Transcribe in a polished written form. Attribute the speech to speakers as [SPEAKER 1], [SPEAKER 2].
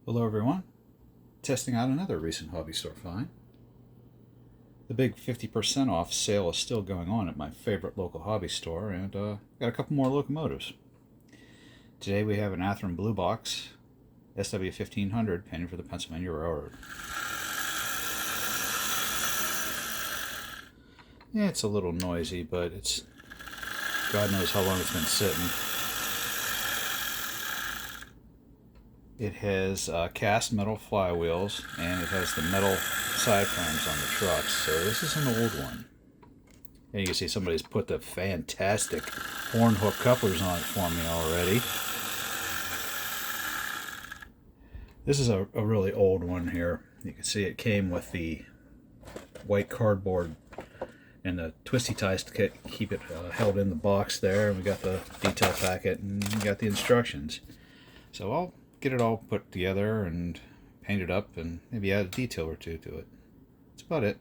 [SPEAKER 1] Hello everyone, testing out another recent hobby store find. The big 50% off sale is still going on at my favorite local hobby store, and got a couple more locomotives. Today we have an Athearn Blue Box SW1500 painted for the Pennsylvania Railroad. Yeah, it's a little noisy, but it's God knows how long it's been sitting. It has cast metal flywheels, and it has the metal side frames on the trucks, so this is an old one. And you can see somebody's put the fantastic horn hook couplers on it for me already. This is a really old one here. You can see it came with the white cardboard and the twisty ties to keep it held in the box there. We got the detail packet and we got the instructions. So I'll get it all put together and paint it up and maybe add a detail or two to it. That's about it.